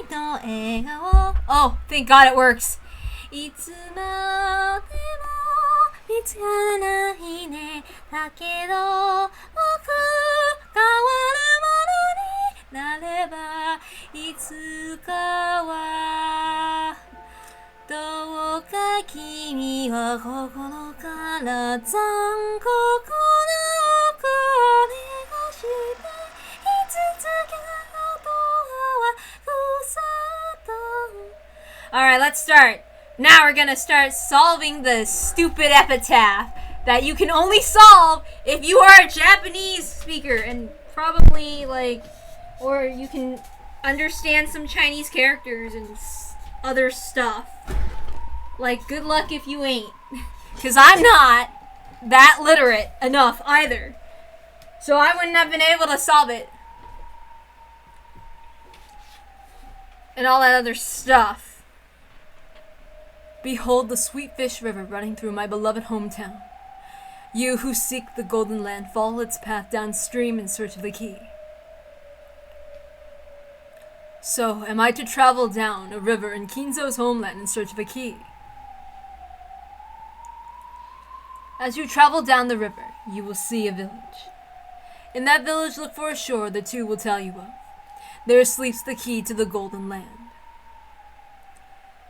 の笑顔 Oh, thank God it works. いつまでも見つからないねだけど僕変わるものになればいつかはどうか君は心から残酷な奥を願していつつけことは草と Alright, let's start. Now we're gonna start solving the stupid epitaph that you can only solve if you are a Japanese speaker and probably or you can understand some Chinese characters and other stuff. Good luck if you ain't. Because I'm not that literate enough either. So I wouldn't have been able to solve it. And all that other stuff. Behold the sweet fish river running through my beloved hometown. You who seek the golden land, follow its path downstream in search of the key. So, am I to travel down a river in Kinzo's homeland in search of a key? As you travel down the river, you will see a village. In that village, look for a shore the two will tell you of. There sleeps the key to the golden land.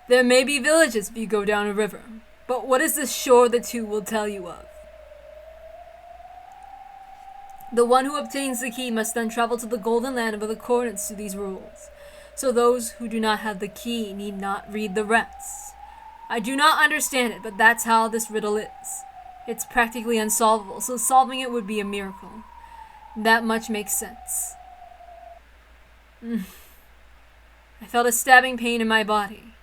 There may be villages if you go down a river, but what is the shore the two will tell you of? The one who obtains the key must then travel to the golden land with accordance to these rules, so those who do not have the key need not read the rest. I do not understand it, but that's how this riddle is. It's practically unsolvable, so solving it would be a miracle. That much makes sense. I felt a stabbing pain in my body.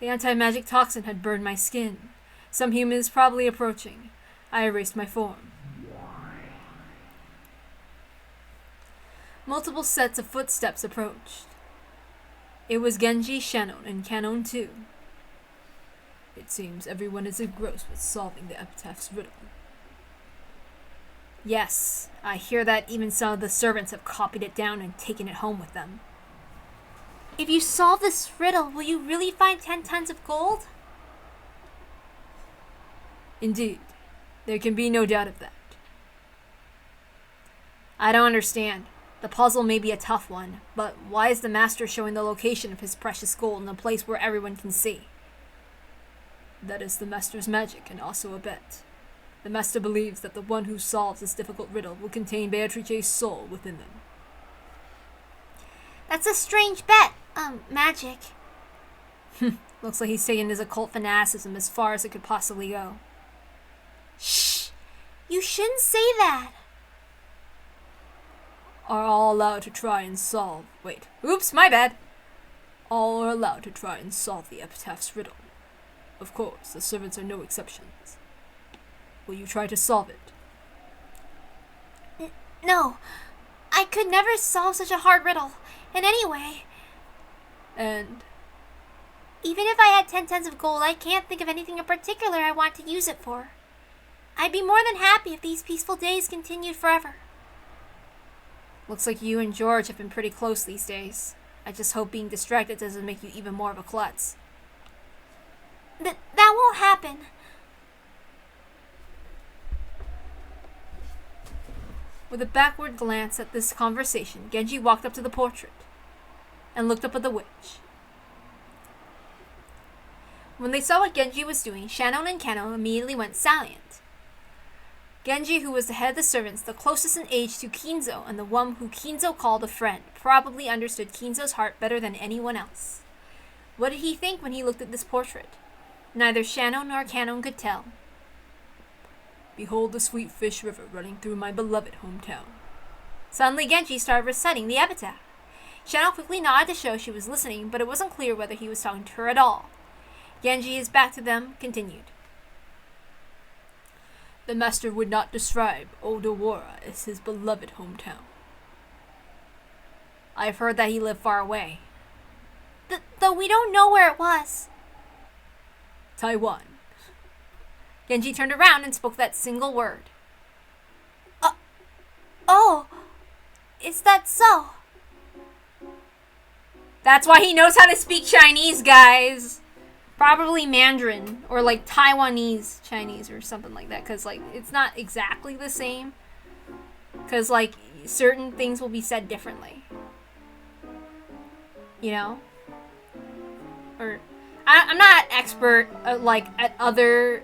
The anti-magic toxin had burned my skin. Some human is probably approaching. I erased my form. Multiple sets of footsteps approached. It was Genji, Shannon, and Canon too. It seems everyone is engrossed with solving the epitaph's riddle. Yes, I hear that even some of the servants have copied it down and taken it home with them. If you solve this riddle, will you really find 10 tons of gold? Indeed. There can be no doubt of that. I don't understand. The puzzle may be a tough one, but why is the master showing the location of his precious gold in a place where everyone can see? That is the master's magic and also a bet. The master believes that the one who solves this difficult riddle will contain Beatrice's soul within them. That's a strange bet. Magic. Looks like he's taking his occult fanaticism as far as it could possibly go. Shh! You shouldn't say that! Are all allowed to try and solve... Wait. Oops, my bad! All are allowed to try and solve the epitaph's riddle. Of course, the servants are no exceptions. Will you try to solve it? No. I could never solve such a hard riddle. And anyway... And? Even if I had 10 tons of gold, I can't think of anything in particular I want to use it for. I'd be more than happy if these peaceful days continued forever. Looks like you and George have been pretty close these days. I just hope being distracted doesn't make you even more of a klutz. That won't happen. With a backward glance at this conversation, Genji walked up to the portrait and looked up at the witch. When they saw what Genji was doing, Shannon and Kano immediately went silent. Genji, who was the head of the servants, the closest in age to Kinzo, and the one who Kinzo called a friend, probably understood Kinzo's heart better than anyone else. What did he think when he looked at this portrait? Neither Shannon nor Kano could tell. Behold the sweet fish river running through my beloved hometown. Suddenly Genji started reciting the epitaph. Shannon quickly nodded to show she was listening, but it wasn't clear whether he was talking to her at all. Genji, his back to them, continued. The master would not describe Odawara as his beloved hometown. I've heard that he lived far away. Though we don't know where it was. Taiwan. Genji turned around and spoke that single word. Oh, is that so? That's why he knows how to speak Chinese, guys. Probably Mandarin or like Taiwanese Chinese or something like that, because like it's not exactly the same, because like certain things will be said differently, you know. Or I'm not an expert like at other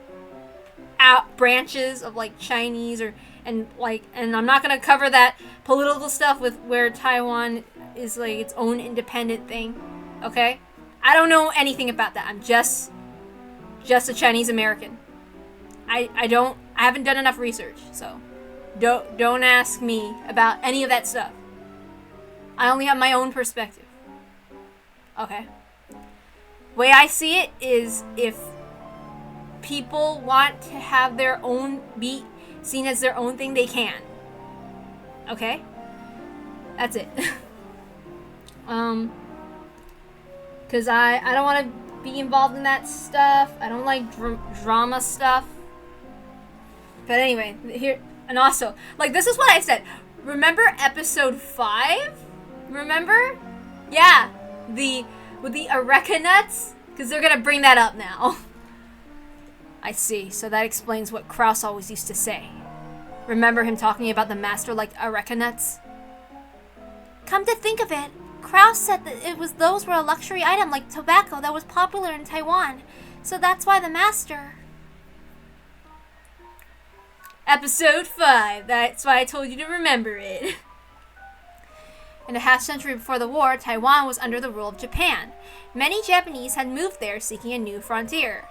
branches of like Chinese and I'm not gonna cover that political stuff with where Taiwan is like its own independent thing. Okay, I don't know anything about that. I'm just a Chinese American. I haven't done enough research, so don't ask me about any of that stuff. I only have my own perspective. Okay. Way I see it is, if people want to have their own, be seen as their own thing, they can. Okay? That's it. Because I don't want to be involved in that stuff. I don't like drama stuff. But anyway, here, and also, like, this is what I said. Remember episode 5? Remember? Yeah, with the areca nuts? Because they're going to bring that up now. I see, so that explains what Kraus always used to say. Remember him talking about the master like areca nuts? Come to think of it, Kraus said that those were a luxury item like tobacco that was popular in Taiwan. So that's why the master... Episode 5, that's why I told you to remember it. In a half-century before the war, Taiwan was under the rule of Japan. Many Japanese had moved there seeking a new frontier.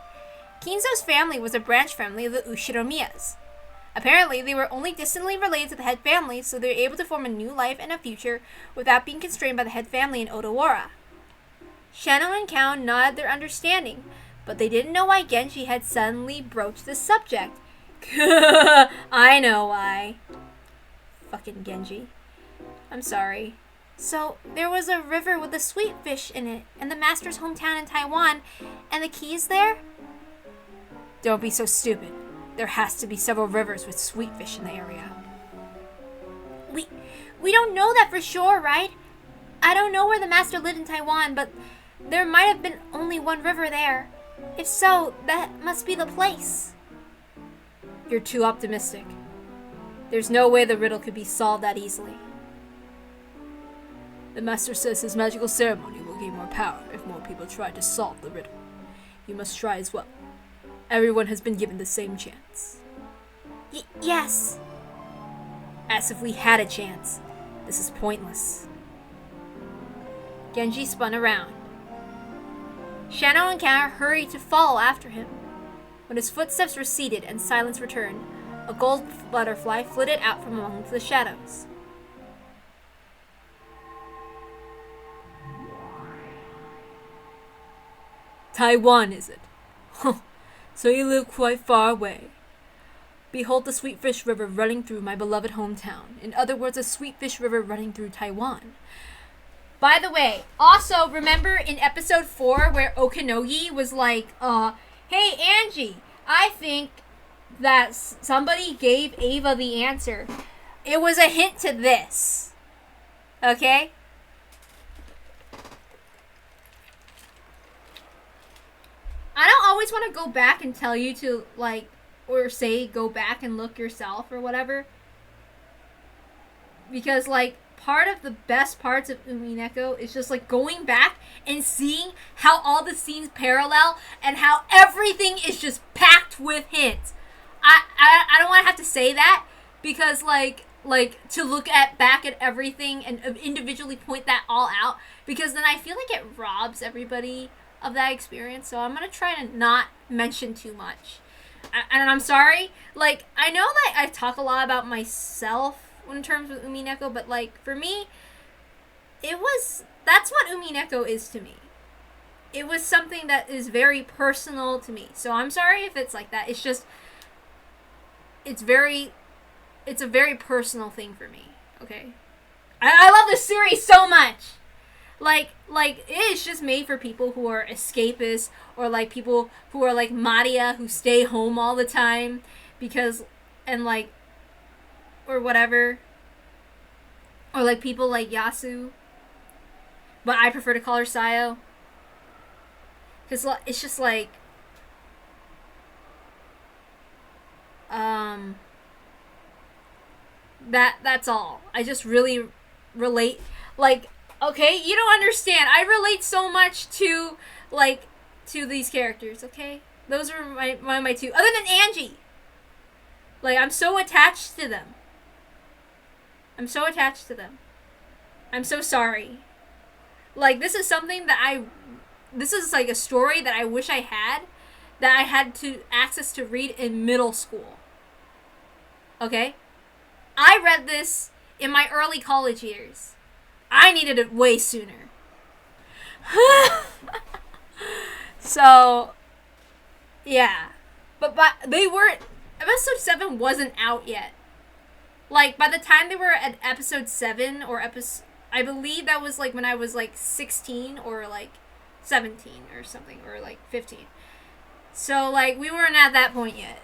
Kinzo's family was a branch family of the Ushinomiyas. Apparently, they were only distantly related to the head family, so they were able to form a new life and a future without being constrained by the head family in Odawara. Shano and Kao nodded their understanding, but they didn't know why Genji had suddenly broached the subject. I know why. Fucking Genji. I'm sorry. So, there was a river with a sweet fish in it, and the master's hometown in Taiwan, and the key is there? Don't be so stupid. There has to be several rivers with sweet fish in the area. We don't know that for sure, right? I don't know where the master lived in Taiwan, but there might have been only one river there. If so, that must be the place. You're too optimistic. There's no way the riddle could be solved that easily. The master says his magical ceremony will gain more power if more people try to solve the riddle. You must try as well. Everyone has been given the same chance. Yes. As if we had a chance. This is pointless. Genji spun around. Shano and Kao hurried to follow after him. When his footsteps receded and silence returned, a gold butterfly flitted out from among the shadows. Taiwan, is it? So you live quite far away. Behold the Sweetfish River running through my beloved hometown. In other words, a Sweetfish River running through Taiwan. By the way, also remember in episode 4 where Okinogi was like, hey Angie, I think that somebody gave Ava the answer. It was a hint to this. Okay? I don't always want to go back and tell you to, like, or say go back and look yourself or whatever. Because, like, part of the best parts of Umineko is just, like, going back and seeing how all the scenes parallel and how everything is just packed with hints. I don't want to have to say that because, like to look back at everything and individually point that all out, because then I feel like it robs everybody of that experience. So I'm gonna try to not mention too much. And I'm sorry, like, I know that I talk a lot about myself in terms of Umineko, but, like, for me, that's what Umineko is to me. It was something that is very personal to me. So I'm sorry if it's like that. It's just, it's a very personal thing for me, okay? I love this series so much! Like, it is just made for people who are escapists, or, like, people who are, like, Maria, who stay home all the time, because, and, like, or whatever. Or, like, people like Yasu. But I prefer to call her Sayo. Because it's just like... That's all. I just really relate. Like, okay, you don't understand. I relate so much to, like, to these characters, okay? Those are one of my two. Other than Angie. Like, I'm so attached to them. I'm so attached to them. I'm so sorry. Like, this is something that this is like a story that I wish I had access to read in middle school. Okay? I read this in my early college years. I needed it way sooner. So, yeah. But episode 7 wasn't out yet. Like, by the time they were at episode 7 I believe that was like when I was like 16 or like 17 or something, or like 15. So, like, we weren't at that point yet.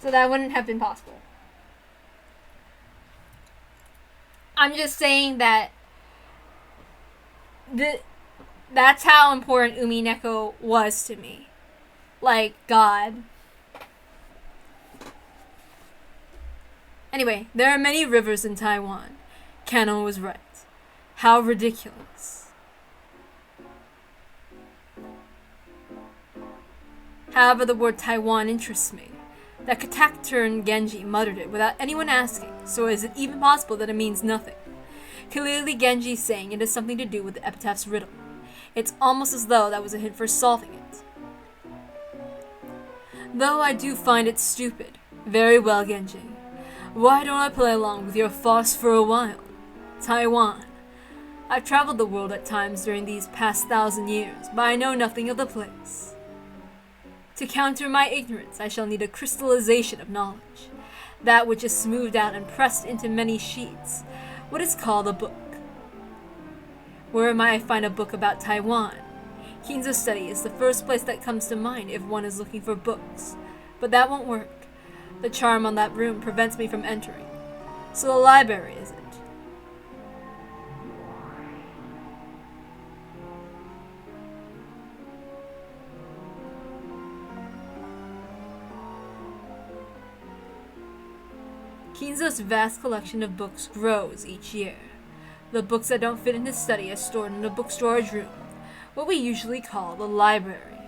So that wouldn't have been possible. I'm just saying that that's how important Umineko was to me. Like, God. Anyway, there are many rivers in Taiwan. Kano was right. How ridiculous. However, the word Taiwan interests me. That taciturn Genji muttered it without anyone asking, so is it even possible that it means nothing? Clearly Genji's saying it has something to do with the epitaph's riddle. It's almost as though that was a hint for solving it. Though I do find it stupid. Very well, Genji. Why don't I play along with your farce for a while? Taiwan. I've traveled the world at times during these past 1,000 years, but I know nothing of the place. To counter my ignorance, I shall need a crystallization of knowledge, that which is smoothed out and pressed into many sheets, what is called a book. Where might I find a book about Taiwan? Kinzo Study is the first place that comes to mind if one is looking for books, but that won't work. The charm on that room prevents me from entering. So the library, is it? Kinzo's vast collection of books grows each year. The books that don't fit in his study are stored in a book storage room, what we usually call the library.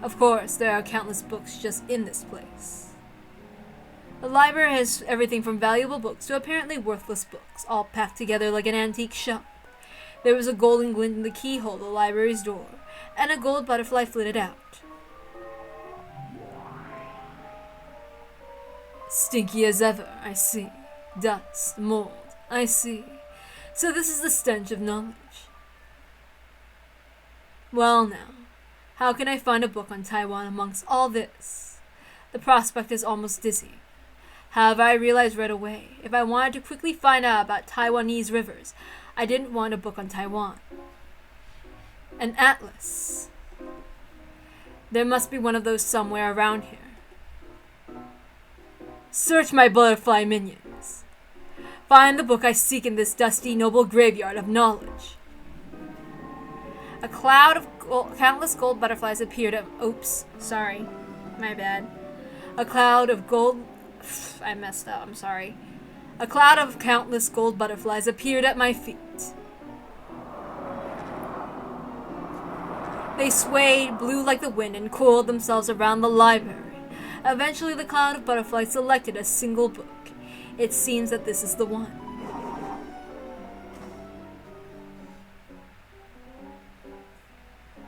Of course, there are countless books just in this place. The library has everything from valuable books to apparently worthless books, all packed together like an antique shop. There was a golden glint in the keyhole of the library's door, and a gold butterfly flitted out. Stinky as ever, I see. Dust, mold, I see. So this is the stench of knowledge. Well now, how can I find a book on Taiwan amongst all this? The prospect is almost dizzying. However, I realized right away, if I wanted to quickly find out about Taiwanese rivers, I didn't want a book on Taiwan. An atlas. There must be one of those somewhere around here. Search my butterfly minions. Find the book I seek in this dusty, noble graveyard of knowledge. A cloud of countless gold butterflies appeared at... Oops, sorry. My bad. A cloud of gold... I messed up, I'm sorry. A cloud of countless gold butterflies appeared at my feet. They swayed, blew like the wind, and coiled themselves around the library. Eventually, the cloud of butterflies selected a single book. It seems that this is the one.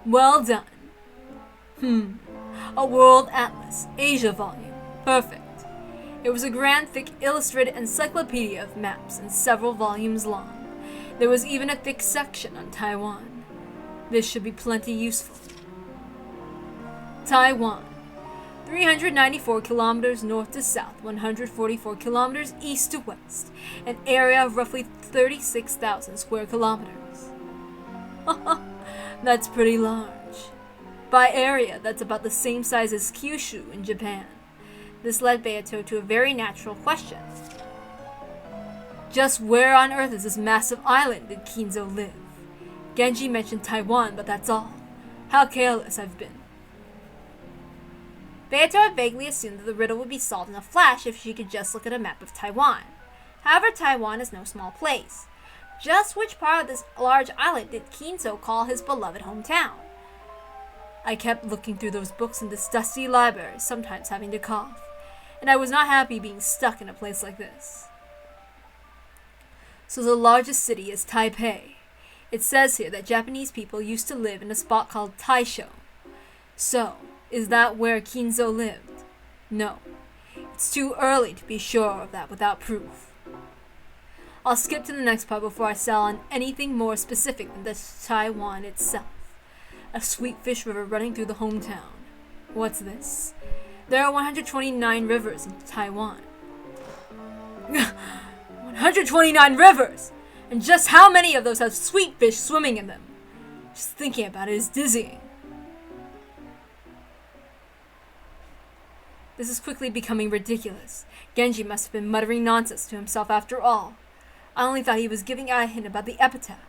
Well done. A World Atlas, Asia volume. Perfect. It was a grand, thick, illustrated encyclopedia of maps and several volumes long. There was even a thick section on Taiwan. This should be plenty useful. Taiwan. 394 kilometers north to south, 144 kilometers east to west, an area of roughly 36,000 square kilometers. That's pretty large. By area, that's about the same size as Kyushu in Japan. This led Beato to a very natural question. Just where on earth is this massive island did Kinzo live? Genji mentioned Taiwan, but that's all. How careless I've been. Beato had vaguely assumed that the riddle would be solved in a flash if she could just look at a map of Taiwan. However, Taiwan is no small place. Just which part of this large island did Kinzo call his beloved hometown? I kept looking through those books in this dusty library, sometimes having to cough, and I was not happy being stuck in a place like this. So the largest city is Taipei. It says here that Japanese people used to live in a spot called Taisho. So, is that where Kinzo lived? No. It's too early to be sure of that without proof. I'll skip to the next part before I settle on anything more specific than the Taiwan itself. A sweet fish river running through the hometown. What's this? There are 129 rivers in Taiwan. 129 rivers! And just how many of those have sweet fish swimming in them? Just thinking about it is dizzying. This is quickly becoming ridiculous. Genji must have been muttering nonsense to himself after all. I only thought he was giving out a hint about the epitaph.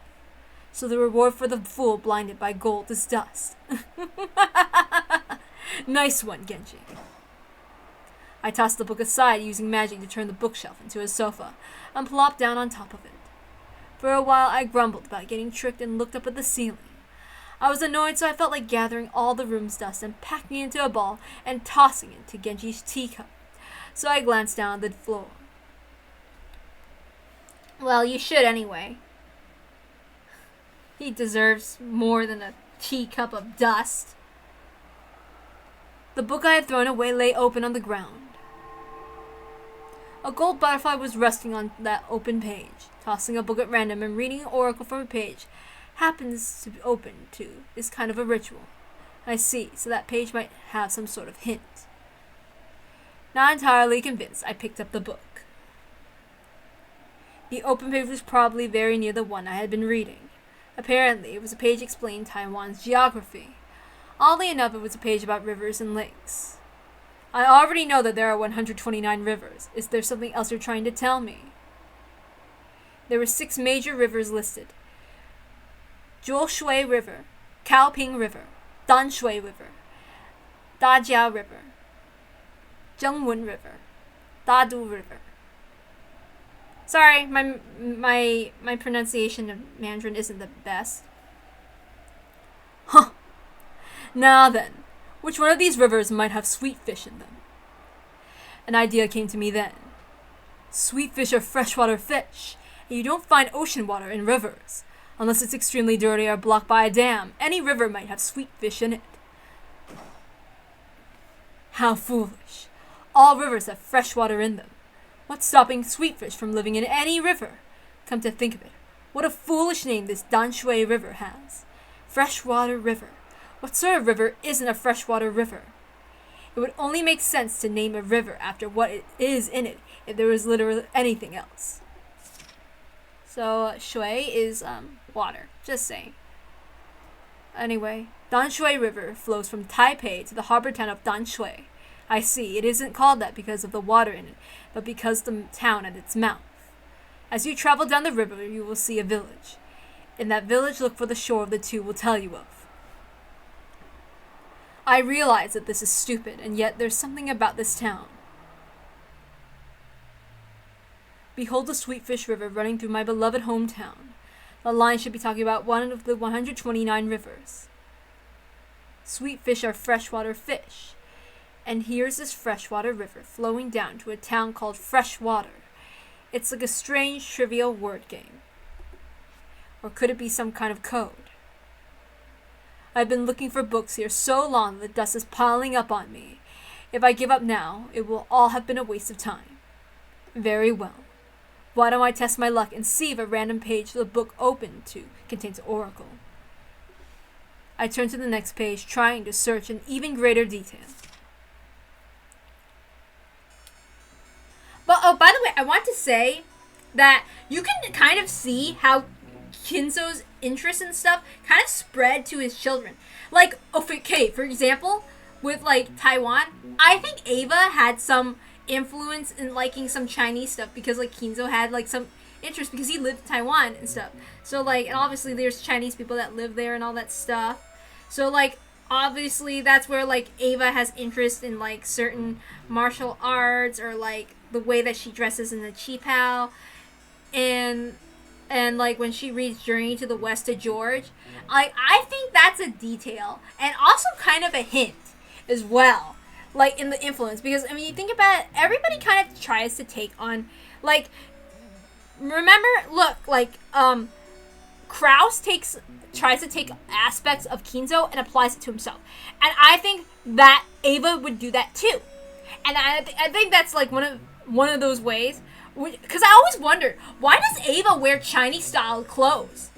So the reward for the fool blinded by gold is dust. Nice one, Genji. I tossed the book aside, using magic to turn the bookshelf into a sofa, and plopped down on top of it. For a while I grumbled about getting tricked and looked up at the ceiling. I was annoyed, so I felt like gathering all the room's dust and packing it into a ball and tossing it to Genji's teacup. So I glanced down at the floor. Well, you should anyway. He deserves more than a teacup of dust. The book I had thrown away lay open on the ground. A gold butterfly was resting on that open page. Tossing a book at random and reading an oracle from a page happens to be open to is kind of a ritual. I see, so that page might have some sort of hint. Not entirely convinced, I picked up the book. The open page was probably very near the one I had been reading. Apparently, it was a page explaining Taiwan's geography. Oddly enough, it was a page about rivers and lakes. I already know that there are 129 rivers. Is there something else you're trying to tell me? There were 6 major rivers listed. Jiushui River, Kaoping River, Danshui River, Dajia River, Zhengwen River, Dadu River. Sorry, my pronunciation of Mandarin isn't the best. Huh. Now then, which one of these rivers might have sweet fish in them? An idea came to me then. Sweet fish are freshwater fish, and you don't find ocean water in rivers. Unless it's extremely dirty or blocked by a dam, any river might have sweet fish in it. How foolish. All rivers have fresh water in them. What's stopping sweet fish from living in any river? Come to think of it, what a foolish name this Danshui River has. Freshwater river. What sort of river isn't a freshwater river? It would only make sense to name a river after what it is in it if there was literally anything else. So, shui is water, just saying. Anyway, Danshui River flows from Taipei to the harbor town of Danshui. I see, it isn't called that because of the water in it, but because the town at its mouth. As you travel down the river, you will see a village. In that village, look for the shore of the two will tell you of. I realize that this is stupid, and yet there's something about this town. Behold the Sweetfish River running through my beloved hometown. The line should be talking about one of the 129 rivers. Sweet fish are freshwater fish. And here's this freshwater river flowing down to a town called Freshwater. It's like a strange, trivial word game. Or could it be some kind of code? I've been looking for books here so long that the dust is piling up on me. If I give up now, it will all have been a waste of time. Very well. Why don't I test my luck and see if a random page the book opened to contains an oracle? I turn to the next page, trying to search in even greater detail. But, oh, by the way, I want to say that you can kind of see how Kinzo's interest in stuff kind of spread to his children. Like, okay, for example, with, like, Taiwan, I think Ava had some influence in liking some Chinese stuff because, like, Kinzo had, like, some interest because he lived in Taiwan and stuff. So like, and obviously there's Chinese people that live there and all that stuff. So like, obviously that's where like Ava has interest in like certain martial arts or like the way that she dresses in the qipao, and like when she reads Journey to the West to George, I think that's a detail and also kind of a hint as well, like in the influence, because I mean you think about it, everybody kind of tries to take on, like, remember, look, like Kraus tries to take aspects of Kinzo and applies it to himself, and I think that Ava would do that too, and I think that's like one of those ways. Because I always wondered, why does Ava wear Chinese-style clothes?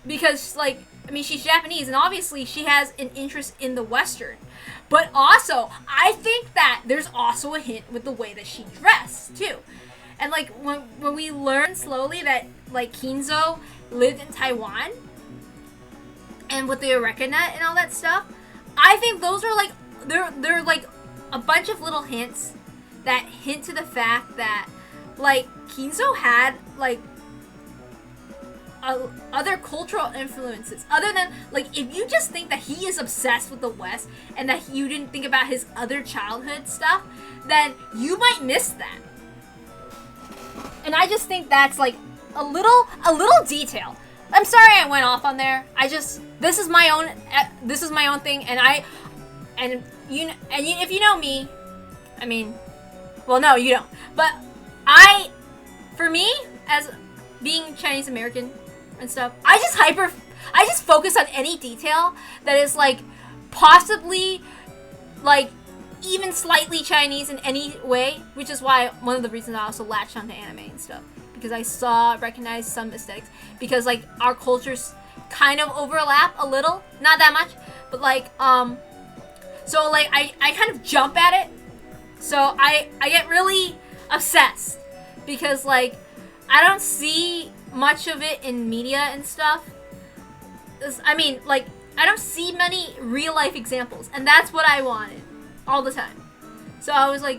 Because, like, I mean, she's Japanese, and obviously she has an interest in the Western. But also, I think that there's also a hint with the way that she dressed, too. And, like, when we learn slowly that, like, Kinzo lived in Taiwan, and with the areca nut and all that stuff, I think those are, like, they're like, a bunch of little hints that hint to the fact that, like, Kinzo had, like, other cultural influences. Other than, like, if you just think that he is obsessed with the West and that you didn't think about his other childhood stuff, then you might miss that. And I just think that's, like, a little detail. I'm sorry I went off on there. This is my own thing, and if you know me, I mean, well, no, you don't. But for me, as being Chinese American and stuff, I just focus on any detail that is, like, possibly, like, even slightly Chinese in any way, which is why one of the reasons I also latched onto anime and stuff, because I recognized some aesthetics, because, like, our cultures kind of overlap a little, not that much, but, like, so, like, I kind of jump at it. So I get really obsessed because, like, I don't see much of it in media and stuff. I mean, like, I don't see many real life examples, and that's what I wanted all the time. So I was like,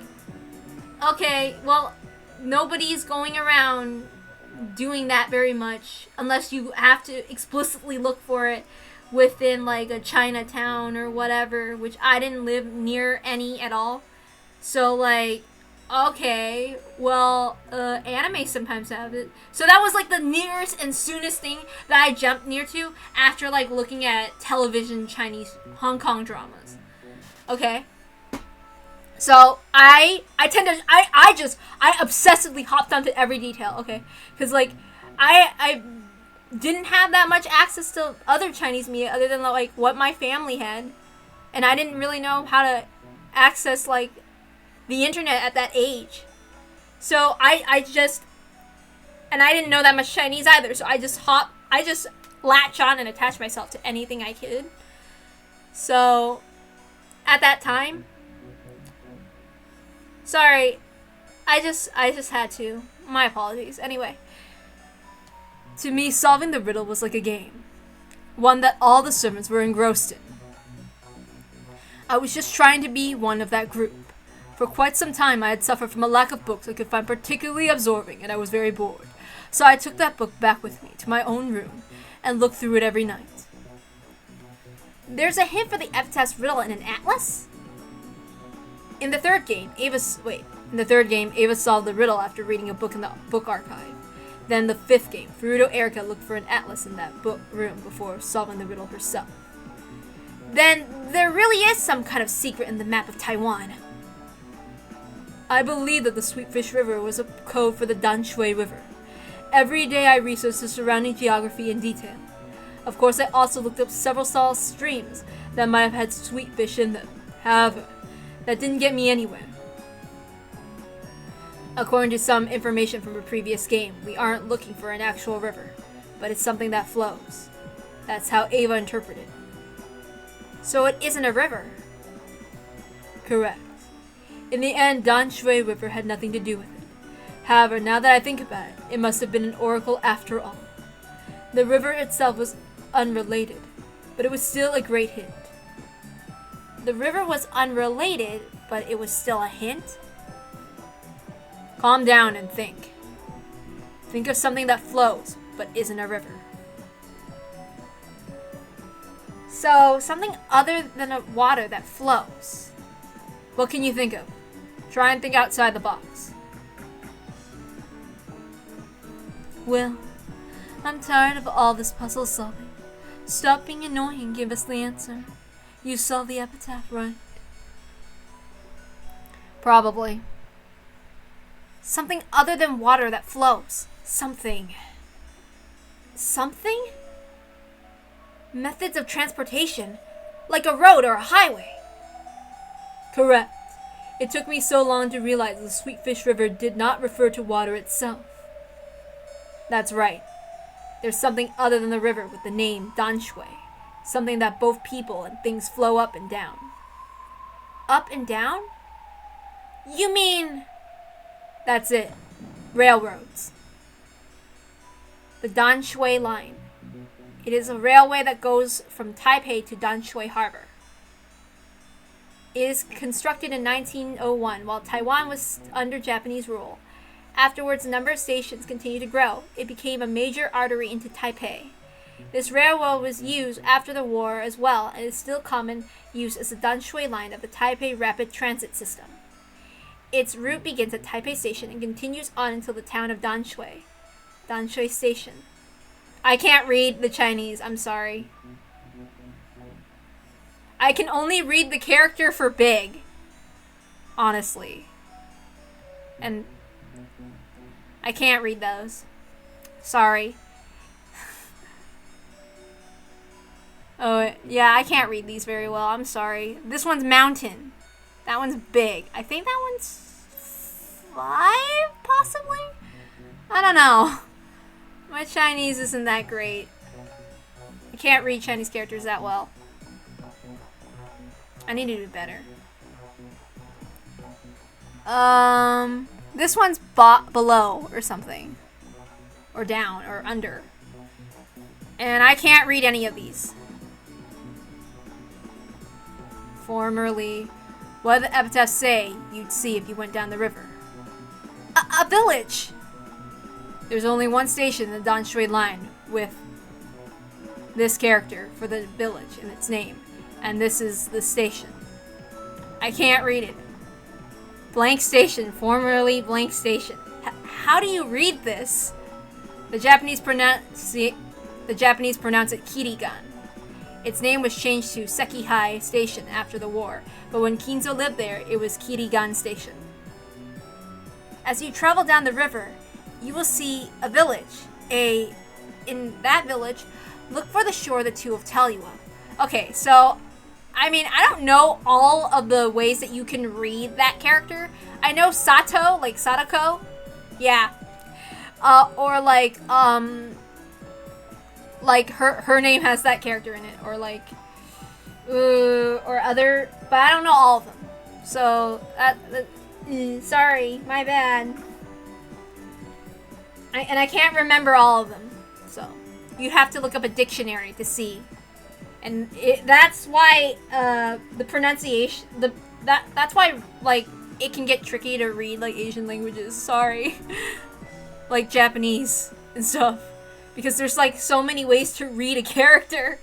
okay, well, nobody's going around doing that very much unless you have to explicitly look for it within, like, a Chinatown or whatever, which I didn't live near any at all. So, like, okay, well, anime sometimes have it. So that was, like, the nearest and soonest thing that I jumped near to after, like, looking at television Chinese Hong Kong dramas. Okay? So, I obsessively hopped onto every detail, okay? Because, like, I didn't have that much access to other Chinese media other than, like, what my family had. And I didn't really know how to access, like, the internet at that age. So I didn't know that much Chinese either, so I just latch on and attach myself to anything I could. So at that time, sorry, I just had to. My apologies. Anyway, to me, solving the riddle was like a game, one that all the servants were engrossed in. I was just trying to be one of that group. For quite some time I had suffered from a lack of books I could find particularly absorbing, and I was very bored. So I took that book back with me to my own room and looked through it every night. There's a hint for the epitaph's riddle in an atlas? In the third game, Ava solved the riddle after reading a book in the book archive. Then the fifth game, Furuto Erica looked for an atlas in that book room before solving the riddle herself. Then there really is some kind of secret in the map of Taiwan. I believe that the Sweetfish River was a code for the Danshui River. Every day I researched the surrounding geography in detail. Of course, I also looked up several small streams that might have had sweet fish in them. However, that didn't get me anywhere. According to some information from a previous game, we aren't looking for an actual river, but it's something that flows. That's how Ava interpreted it. So it isn't a river. Correct. In the end, Danshui River had nothing to do with it. However, now that I think about it, it must have been an oracle after all. The river itself was unrelated, but it was still a great hint. The river was unrelated, but it was still a hint? Calm down and think. Think of something that flows, but isn't a river. So, something other than a water that flows. What can you think of? Try and think outside the box. Well, I'm tired of all this puzzle solving. Stop being annoying and give us the answer. You saw the epitaph, right? Probably. Something other than water that flows. Something. Something? Methods of transportation. Like a road or a highway. Correct. It took me so long to realize the Sweetfish River did not refer to water itself. That's right. There's something other than the river with the name Danshui. Something that both people and things flow up and down. Up and down? You mean... That's it. Railroads. The Danshui Line. It is a railway that goes from Taipei to Danshui Harbor. It is constructed in 1901 while Taiwan was under Japanese rule. Afterwards, the number of stations continued to grow. It became a major artery into Taipei. This railroad was used after the war as well and is still common use as the Danshui Line of the Taipei Rapid Transit System. Its route begins at Taipei Station and continues on until the town of Danshui. Danshui Station. I can't read the Chinese, I'm sorry. I can only read the character for big. Honestly. And I can't read those. Sorry. Oh, yeah, I can't read these very well. I'm sorry. This one's mountain. That one's big. I think that one's 5, possibly? I don't know. My Chinese isn't that great. I can't read Chinese characters that well. I need to do better. This one's below or something. Or down or under. And I can't read any of these. Formerly, what did the epitaph say you'd see if you went down the river? A village! There's only one station in the Danshui Line with this character for the village in its name. And this is the station. I can't read it. Blank station, formerly blank station. How do you read this? The Japanese pronounce it Kirigan. Its name was changed to Sekihai Station after the war, but when Kinzo lived there, it was Kirigan Station. As you travel down the river, you will see a village. In that village, look for the shore the two will tell you of. Okay, so, I mean, I don't know all of the ways that you can read that character. I know Sato, like Sadako. Yeah. Or like her name has that character in it, or like or other, but I don't know all of them. So sorry, my bad. I can't remember all of them, so you have to look up a dictionary to see, and that's why the pronunciation that's why like it can get tricky to read like Asian languages. Sorry, like Japanese and stuff. Because there's like so many ways to read a character.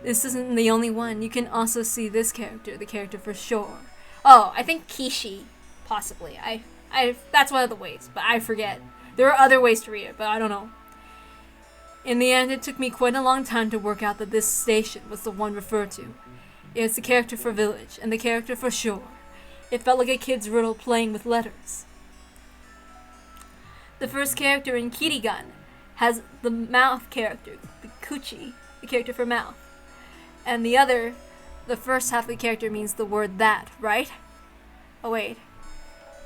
This isn't the only one. You can also see this character, the character for sure. Oh, I think Kishi, possibly. That's one of the ways, but I forget. There are other ways to read it, but I don't know. In the end, it took me quite a long time to work out that this station was the one referred to. It's the character for village and the character for shore. It felt like a kid's riddle playing with letters. The first character in Kirigan has the mouth character, the kuchi, the character for mouth. And the first half of the character means the word that, right? Oh wait.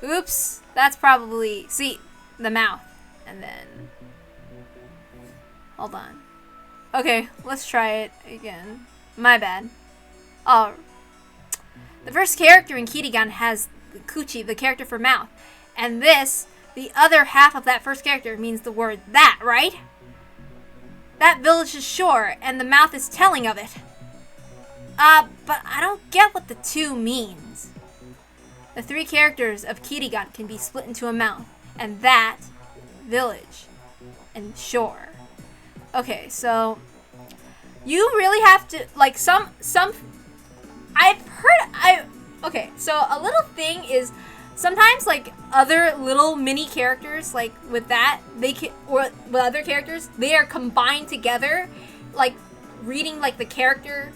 Oops, that's probably, see, the mouth. And then, hold on. Okay, let's try it again. My bad. Oh, the first character in Kirigan has the kuchi, the character for mouth. And the other half of that first character means the word that, right? That village is shore, and the mouth is telling of it. But I don't get what the two means. The three characters of Kirigan can be split into a mouth, and that village and shore. Okay, so you really have to like some okay, so a little thing is sometimes like other little mini characters like with that they can, or with other characters, they are combined together, like reading like the character.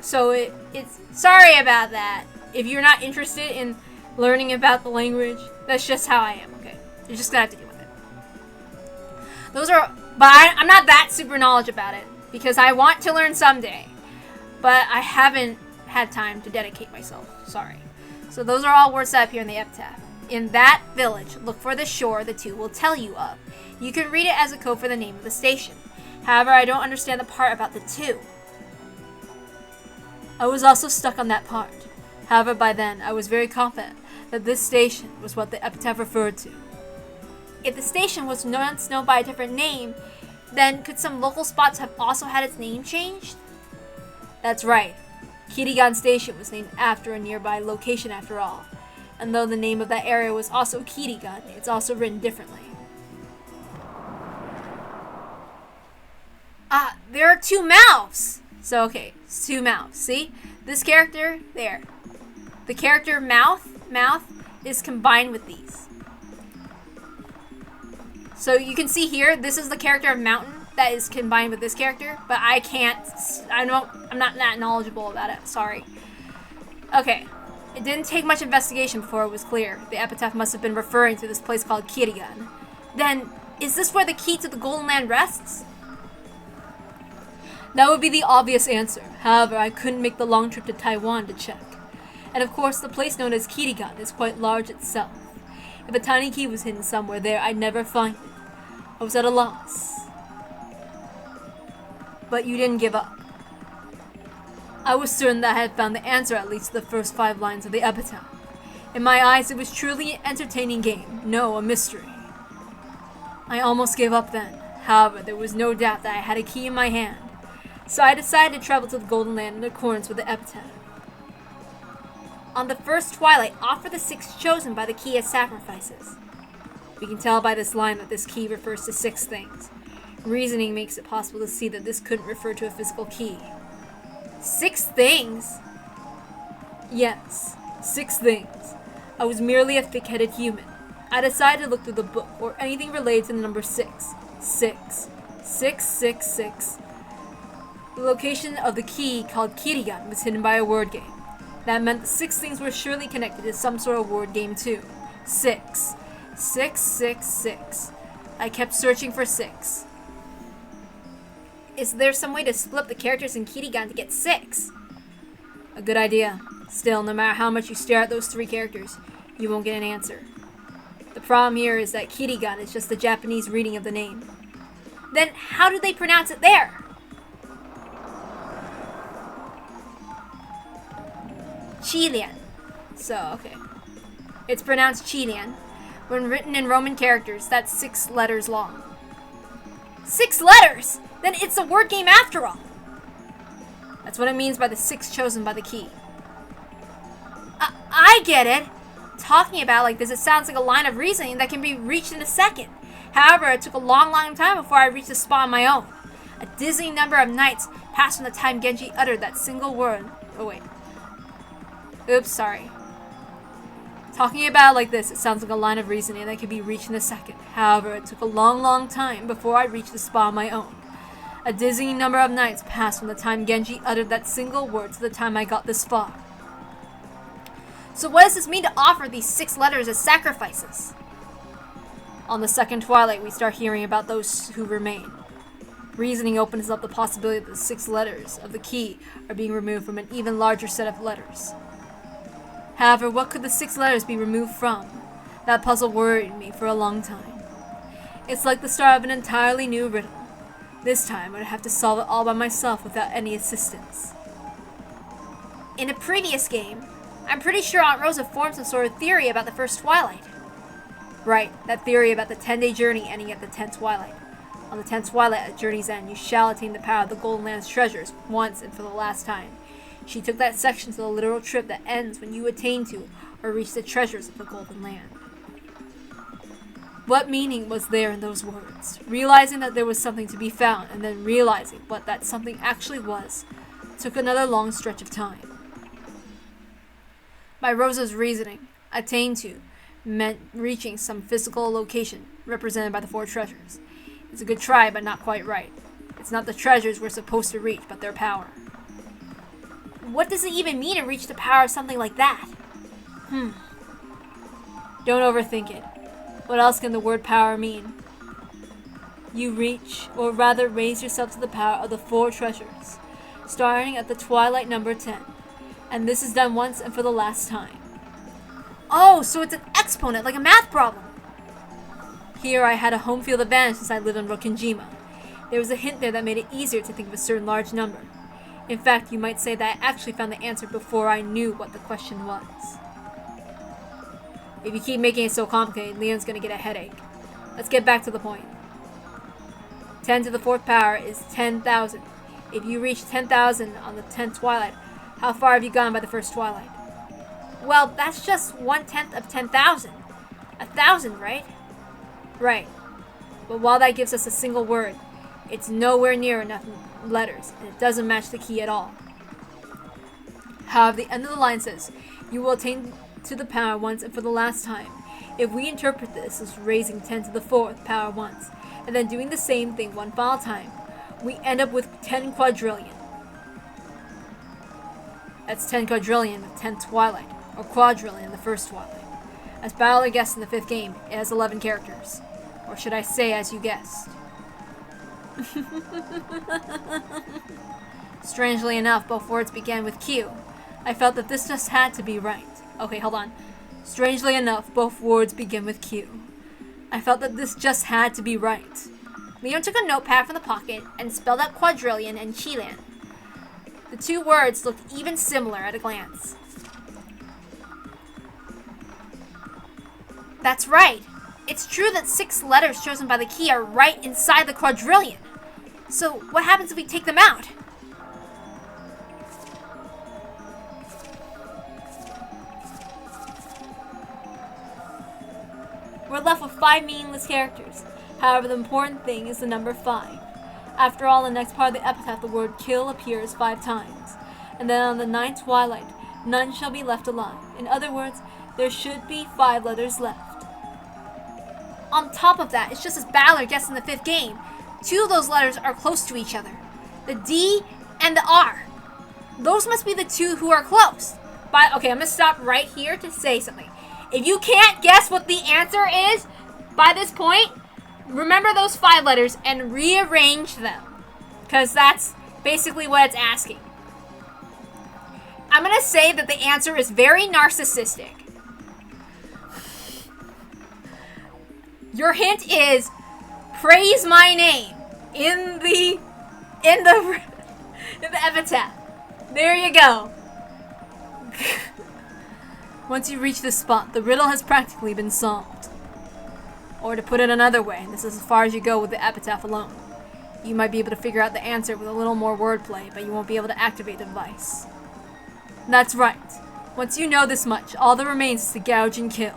So it's sorry about that if you're not interested in learning about the language. That's just how I am. Okay, you're just gonna have to deal with it. I'm not that super knowledgeable about it because I want to learn someday, but I haven't had time to dedicate myself. Sorry. So those are all words set up here in the epitaph. In that village, look for the shore the two will tell you of. You can read it as a code for the name of the station. However, I don't understand the part about the two. I was also stuck on that part. However, by then, I was very confident that this station was what the epitaph referred to. If the station was once known by a different name, then could some local spots have also had its name changed? That's right. Kirigan Station was named after a nearby location after all. And though the name of that area was also Kirigan, it's also written differently. There are two mouths! So, okay, it's two mouths. See? This character, there. The character mouth is combined with these. So you can see here, this is the character of mountain that is combined with this character, but I'm not that knowledgeable about it, sorry. Okay, it didn't take much investigation before it was clear. The epitaph must have been referring to this place called Kirigan. Then, is this where the key to the Golden Land rests? That would be the obvious answer. However, I couldn't make the long trip to Taiwan to check. And of course, the place known as Kirigan is quite large itself. If a tiny key was hidden somewhere there, I'd never find it. I was at a loss. But you didn't give up. I was certain that I had found the answer at least to the first 5 lines of the epitaph. In my eyes, it was truly an entertaining game. No, a mystery. I almost gave up then. However, there was no doubt that I had a key in my hand. So I decided to travel to the Golden Land in accordance with the epitaph. On the first twilight, offer the 6 chosen by the key as sacrifices. We can tell by this line that this key refers to 6 things. Reasoning makes it possible to see that this couldn't refer to a physical key. 6 things? Yes, 6 things. I was merely a thick-headed human. I decided to look through the book or anything related to the number 6. 6. 666. The location of the key called Kirigan was hidden by a word game. That meant the 6 things were surely connected to some sort of word game too. 6. 666. I kept searching for 6. Is there some way to split up the characters in Kirigan to get 6? A good idea. Still, no matter how much you stare at those 3 characters, you won't get an answer. The problem here is that Kirigan is just the Japanese reading of the name. Then how do they pronounce it there? Chilean. So, okay. It's pronounced Chilean. When written in Roman characters, that's 6 letters long. 6 letters? Then it's a word game after all. That's what it means by the 6 chosen by the key. I get it. Talking about it like this, it sounds like a line of reasoning that can be reached in a second. However, it took a long time before I reached the spot on my own. A dizzying number of nights passed from the time Genji uttered that single word. Oh, wait. Oops, sorry. Talking about it like this, it sounds like a line of reasoning that can be reached in a second. However, it took a long time before I reached the spot on my own. A dizzying number of nights passed from the time Genji uttered that single word to the time I got this far. So what does this mean to offer these 6 letters as sacrifices? On the second twilight, we start hearing about those who remain. Reasoning opens up the possibility that the 6 letters of the key are being removed from an even larger set of letters. However, what could the 6 letters be removed from? That puzzle worried me for a long time. It's like the start of an entirely new riddle. This time, I'd have to solve it all by myself without any assistance. In a previous game, I'm pretty sure Aunt Rosa formed some sort of theory about the first twilight. Right, that theory about the 10-day journey ending at the 10th twilight. On the 10th twilight at journey's end, you shall attain the power of the Golden Land's treasures once and for the last time. She took that section to the literal trip that ends when you attain to or reach the treasures of the Golden Land. What meaning was there in those words? Realizing that there was something to be found, and then realizing what that something actually was, took another long stretch of time. By Rosa's reasoning, attain to meant reaching some physical location represented by the 4 treasures. It's a good try, but not quite right. It's not the treasures we're supposed to reach, but their power. What does it even mean to reach the power of something like that? Don't overthink it. What else can the word power mean? You reach, or rather raise yourself to the power of the 4 treasures, starting at the twilight number 10. And this is done once and for the last time. Oh, so it's an exponent, like a math problem. Here I had a home field advantage since I lived on Rokinjima. There was a hint there that made it easier to think of a certain large number. In fact, you might say that I actually found the answer before I knew what the question was. If you keep making it so complicated, Leon's gonna get a headache. Let's get back to the point. 10 to the 4th power is 10,000. If you reach 10,000 on the 10th twilight, how far have you gone by the 1st twilight? Well, that's just 1/10 of 10,000. 1,000, right? Right. But while that gives us a single word, it's nowhere near enough letters, and it doesn't match the key at all. However, the end of the line says, you will attain to the power once and for the last time. If we interpret this as raising 10 to the 4th power once, and then doing the same thing one final time, we end up with 10 quadrillion. That's 10 quadrillion with 10th twilight, or quadrillion in the 1st twilight. As Battler guessed in the 5th game, it has 11 characters. Or should I say, as you guessed. Strangely enough, both words began with Q. I felt that this just had to be right. Okay, hold on. Strangely enough, both words begin with Q. I felt that this just had to be right. Leon took a notepad from the pocket and spelled out quadrillion and Chilean. The 2 words looked even similar at a glance. That's right. It's true that 6 letters chosen by the key are right inside the quadrillion. So what happens if we take them out? We're left with 5 meaningless characters. However, the important thing is the number 5. After all, in the next part of the epitaph, the word kill appears 5 times. And then on the 9th twilight, none shall be left alive. In other words, there should be 5 letters left. On top of that, it's just as Battler guessed in the 5th game. 2 of those letters are close to each other. The D and the R. Those must be the 2 who are close. But okay, I'm going to stop right here to say something. If you can't guess what the answer is by this point, remember those 5 letters and rearrange them. Because that's basically what it's asking. I'm going to say that the answer is very narcissistic. Your hint is praise my name in the epitaph. There you go. Once you reach this spot, the riddle has practically been solved. Or to put it another way, this is as far as you go with the epitaph alone. You might be able to figure out the answer with a little more wordplay, but you won't be able to activate the device. That's right. Once you know this much, all that remains is to gouge and kill.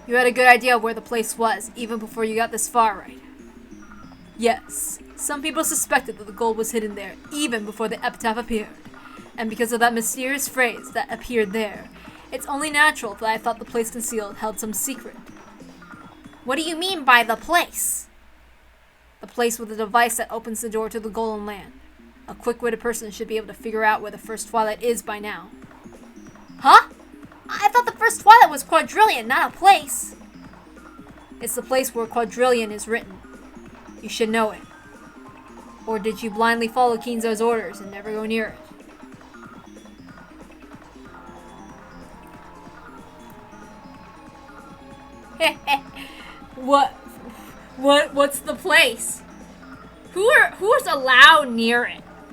You had a good idea of where the place was, even before you got this far, right? Yes. Some people suspected that the gold was hidden there, even before the epitaph appeared. And because of that mysterious phrase that appeared there, it's only natural that I thought the place concealed held some secret. What do you mean by the place? The place with the device that opens the door to the Golden Land. A quick-witted person should be able to figure out where the 1st twilight is by now. Huh? I thought the 1st twilight was quadrillion, not a place. It's the place where quadrillion is written. You should know it. Or did you blindly follow Kinzo's orders and never go near it? What's the place? Who's allowed near it?